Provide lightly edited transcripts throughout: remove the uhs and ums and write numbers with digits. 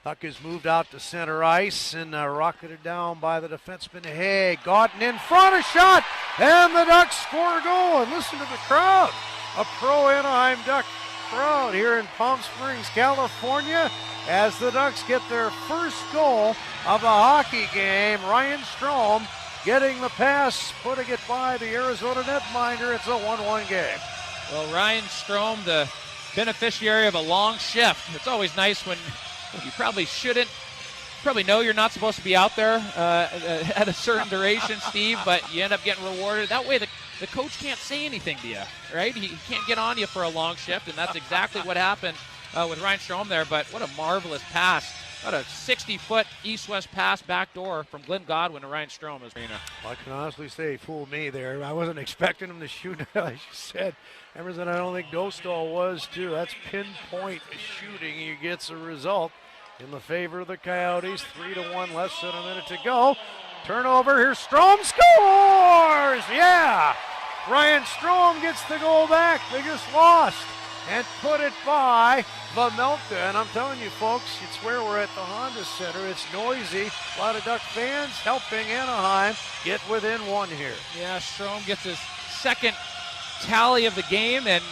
Puck is moved out to center ice and rocketed down by the defenseman Haig. Gautin in front, a shot, and the Ducks score a goal. And listen to the crowd. A pro Anaheim Duck crowd here in Palm Springs, California, as the Ducks get their first goal of the hockey game. Ryan Strome getting the pass, putting it by the Arizona netminder. It's a 1-1 game. Well, Ryan Strome, the beneficiary of a long shift. It's always nice when you probably know you're not supposed to be out there at a certain duration, Steve, but you end up getting rewarded. That way the coach can't say anything to you, right? He can't get on you for a long shift, and that's exactly what happened with Ryan Strome there. But what a marvelous pass. What a 60-foot east-west pass backdoor from Glenn Godwin to Ryan Strome. I can honestly say he fooled me there. I wasn't expecting him to shoot, as you said. Emerson, I don't think Dostal was, too. That's pinpoint shooting. He gets a result in the favor of the Coyotes. 3-1, less than a minute to go. Turnover, here's Strome, scores! Yeah! Ryan Strome gets the goal back. They just lost and put it by Vamelka. And I'm telling you, folks, it's where we're at the Honda Center. It's noisy. A lot of Duck fans helping Anaheim get within one here. Yeah, Strome gets his second tally of the game, and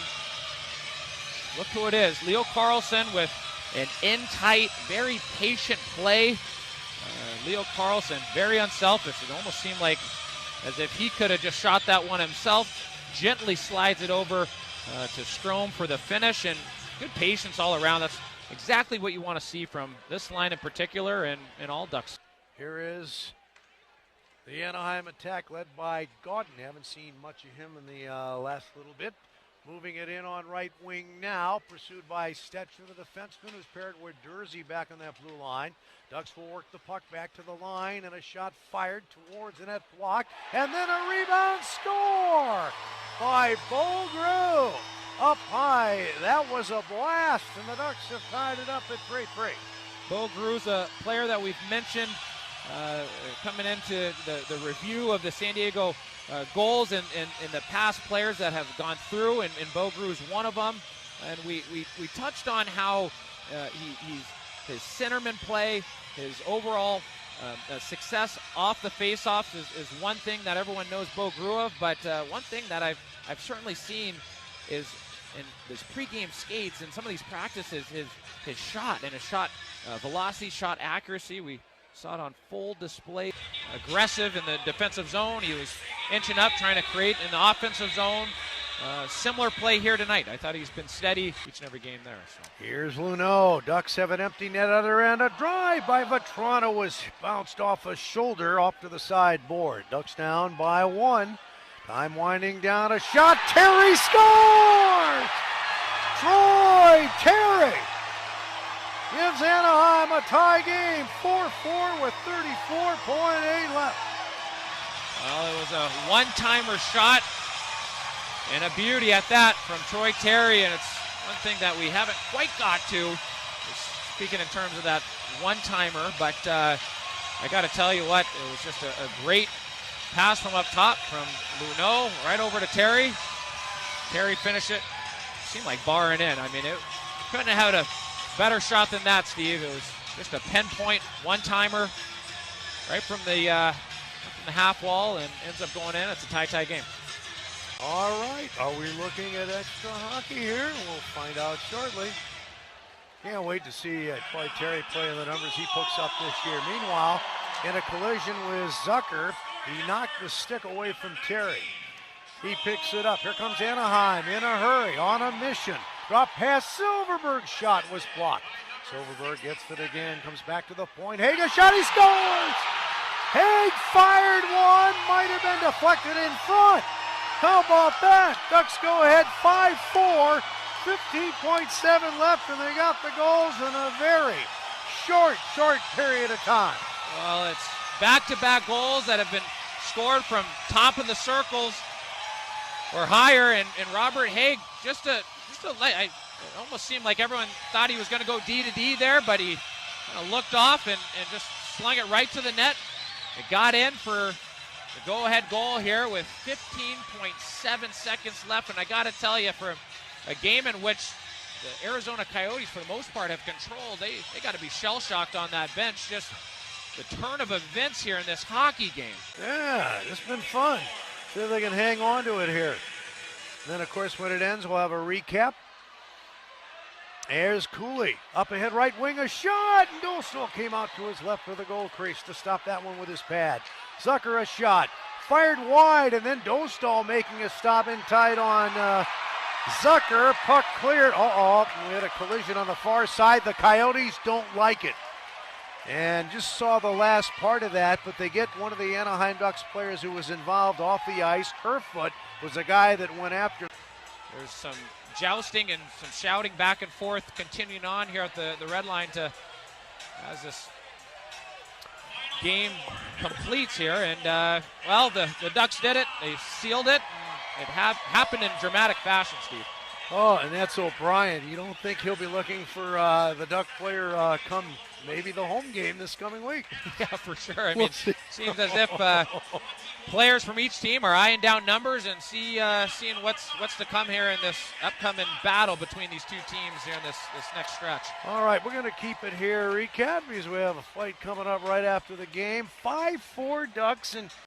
look who it is. Leo Carlsson with an in-tight, very patient play. Leo Carlsson, very unselfish. It almost seemed like as if he could have just shot that one himself. Gently slides it over to Strome for the finish, and good patience all around. That's exactly what you want to see from this line in particular and all Ducks. Here is the Anaheim attack led by Gautin. Haven't seen much of him in the last little bit. Moving it in on right wing now, pursued by Stetcher, the defenseman, who's paired with Dursey back on that blue line. Ducks will work the puck back to the line, and a shot fired towards the net block, and then a rebound score by Bo Grew. Up high, that was a blast, and the Ducks have tied it up at 3-3. Bo Grew's a player that we've mentioned coming into the review of the San Diego goals and the past players that have gone through, and Bo Grew is one of them. And we touched on how his centerman play, his overall success off the faceoffs is one thing that everyone knows Bo Grew of. But one thing that I've certainly seen is in his pregame skates and some of these practices, his shot and his shot velocity, shot accuracy. We saw it on full display. Aggressive in the defensive zone. He was inching up, trying to create in the offensive zone. Similar play here tonight. I thought he's been steady each and every game there. So. Here's Luneau. Ducks have an empty net other end. A drive by Vetrano was bounced off a shoulder off to the sideboard. Ducks down by 1. Time winding down. A shot. Terry scores! Troy Terry gives Anaheim a tie game, 4-4 with 34.8 left. Well, it was a one-timer shot, and a beauty at that from Troy Terry, and it's one thing that we haven't quite got to, speaking in terms of that one-timer, but I got to tell you what, it was just a great pass from up top from Luneau right over to Terry. Terry finished it. Seemed like barring in. I mean, it couldn't have had a better shot than that, Steve. It was just a pinpoint one-timer right from the half wall and ends up going in. It's a tie game. All right. Are we looking at extra hockey here? We'll find out shortly. Can't wait to see Troy Terry play the numbers he picks up this year. Meanwhile, in a collision with Zucker, he knocked the stick away from Terry. He picks it up. Here comes Anaheim in a hurry, on a mission. Drop pass, Silverberg's shot was blocked. Silverberg gets it again, comes back to the point. Haig, a shot, he scores! Haig fired one, might have been deflected in front. How about that? Ducks go ahead 5-4, 15.7 left, and they got the goals in a very short period of time. Well, it's back-to-back goals that have been scored from top of the circles or higher, and Robert Haig it almost seemed like everyone thought he was going to go D to D there, but he kind of looked off and just slung it right to the net. It got in for the go-ahead goal here with 15.7 seconds left, and I got to tell you, for a game in which the Arizona Coyotes, for the most part, have control. They got to be shell-shocked on that bench. Just the turn of events here in this hockey game. Yeah, it's been fun. See if they can hang on to it here. Then, of course, when it ends, we'll have a recap. There's Cooley. Up ahead, right wing, a shot. And Dostal came out to his left for the goal crease to stop that one with his pad. Zucker, a shot. Fired wide, and then Dostal making a stop in tight on Zucker. Puck cleared. We had a collision on the far side. The Coyotes don't like it. And just saw the last part of that, but they get one of the Anaheim Ducks players who was involved off the ice. Kerfoot was a guy that went after. There's some jousting and some shouting back and forth continuing on here at the red line as this game completes here. And, the Ducks did it. They sealed it. It happened in dramatic fashion, Steve. Oh, and that's O'Brien. You don't think he'll be looking for the Duck player come maybe the home game this coming week? Yeah, for sure. I mean, it seems as if players from each team are eyeing down numbers and seeing what's to come here in this upcoming battle between these two teams here in this next stretch. All right, we're going to keep it here, recap, because we have a fight coming up right after the game. 5-4 Ducks, and